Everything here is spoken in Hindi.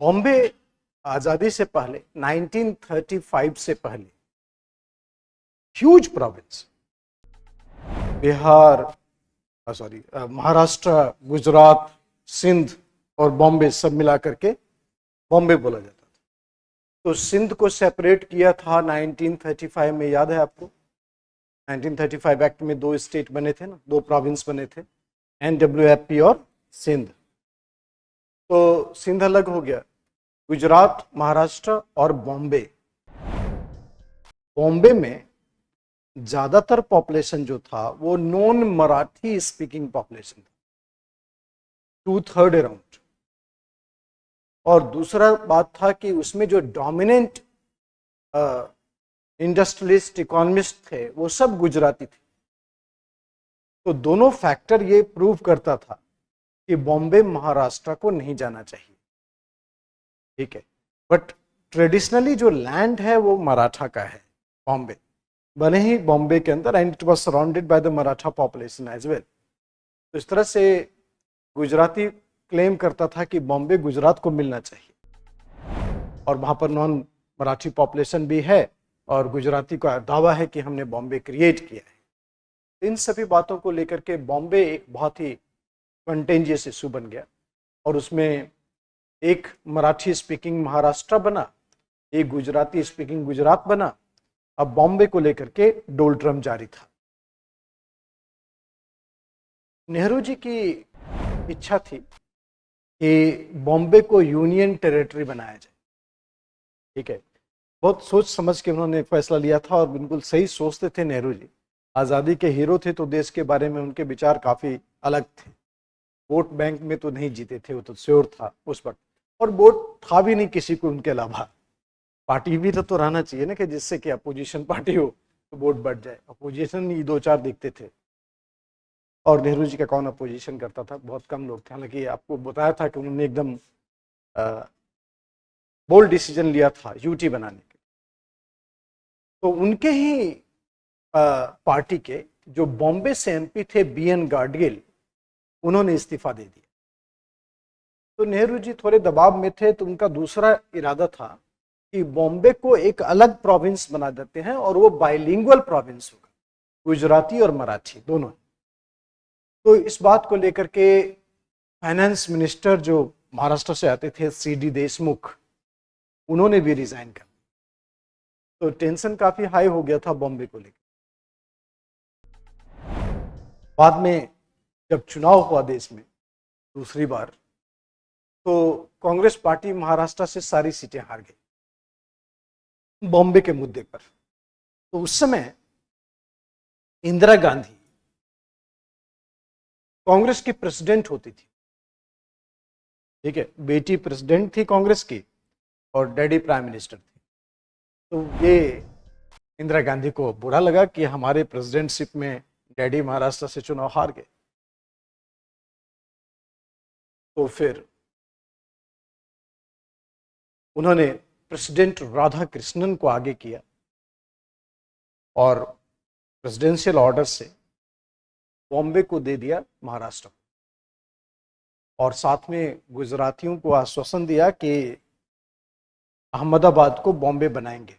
बॉम्बे आजादी से पहले 1935 से पहले ह्यूज प्रोविंस, बिहार, महाराष्ट्र, गुजरात, सिंध और बॉम्बे सब मिला करके बॉम्बे बोला जाता था। तो सिंध को सेपरेट किया था 1935 में, याद है आपको? 1935 एक्ट में दो स्टेट बने थे ना, दो प्रोविंस बने थे, NWFP और सिंध। तो सिंध अलग हो गया, गुजरात, महाराष्ट्र और बॉम्बे। बॉम्बे में ज्यादातर पॉपुलेशन जो था वो नॉन मराठी स्पीकिंग पॉपुलेशन था, 2/3 अराउंड। और दूसरा बात था कि उसमें जो डोमिनेंट इंडस्ट्रियलिस्ट इकोनॉमिस्ट थे वो सब गुजराती थे। तो दोनों फैक्टर ये प्रूव करता था कि बॉम्बे महाराष्ट्र को नहीं जाना चाहिए, ठीक है। बट ट्रेडिशनली जो लैंड है वो मराठा का है बॉम्बे, बने ही बॉम्बे के अंदर, and it was surrounded by the Maratha population as well. तो इस तरह से गुजराती क्लेम करता था कि बॉम्बे गुजरात को मिलना चाहिए, और वहां पर नॉन मराठी पॉपुलेशन भी है, और गुजराती का दावा है कि हमने बॉम्बे क्रिएट किया है। इन सभी बातों को लेकर के बॉम्बे एक बहुत ही कंटेंजियस इशू बन गया, और उसमें एक मराठी स्पीकिंग महाराष्ट्र बना, एक गुजराती स्पीकिंग गुजरात बना। अब बॉम्बे को लेकर के डोलड्रम जारी था। नेहरू जी की इच्छा थी कि बॉम्बे को यूनियन टेरिटरी बनाया जाए, ठीक है। बहुत सोच समझ के उन्होंने फैसला लिया था, और बिल्कुल सही सोचते थे नेहरू जी। आज़ादी के हीरो थे, तो देश के बारे में उनके विचार काफ़ी अलग थे। वोट बैंक में तो नहीं जीते थे, वो तो श्योर था उस वक्त, और वोट था भी नहीं किसी को उनके अलावा। पार्टी भी तो रहना चाहिए ना, कि जिससे कि अपोजिशन पार्टी हो तो वोट बढ़ जाए। अपोजिशन ही 2-4 दिखते थे, और नेहरू जी का कौन अपोजिशन करता था? बहुत कम लोग थे। हालांकि आपको बताया था कि उन्होंने एकदम बोल्ड डिसीजन लिया था यूटी बनाने के। तो उनके ही पार्टी के जो बॉम्बे से एमपी थे BN गाडगिल, उन्होंने इस्तीफा दे दिया। तो नेहरू जी थोड़े दबाव में थे, तो उनका दूसरा इरादा था कि बॉम्बे को एक अलग प्रोविंस बना देते हैं, और वो बाइलिंगुअल प्रोविंस होगा, गुजराती और मराठी दोनों। तो इस बात को लेकर के फाइनेंस मिनिस्टर जो महाराष्ट्र से आते थे, CD देशमुख, उन्होंने भी रिजाइन कर दिया। तो टेंशन काफी हाई हो गया था बॉम्बे को लेकर। बाद में जब चुनाव हुआ देश में दूसरी बार, तो कांग्रेस पार्टी महाराष्ट्र से सारी सीटें हार गई बॉम्बे के मुद्दे पर। तो उस समय इंदिरा गांधी कांग्रेस की प्रेसिडेंट होती थी, ठीक है। बेटी प्रेसिडेंट थी कांग्रेस की, और डैडी प्राइम मिनिस्टर थे। तो ये इंदिरा गांधी को बुरा लगा कि हमारे प्रेसिडेंटशिप में डैडी महाराष्ट्र से चुनाव हार गए। तो फिर उन्होंने प्रेसिडेंट राधा कृष्णन को आगे किया, और प्रेसिडेंशियल ऑर्डर से बॉम्बे को दे दिया महाराष्ट्र, और साथ में गुजरातियों को आश्वासन दिया कि अहमदाबाद को बॉम्बे बनाएंगे।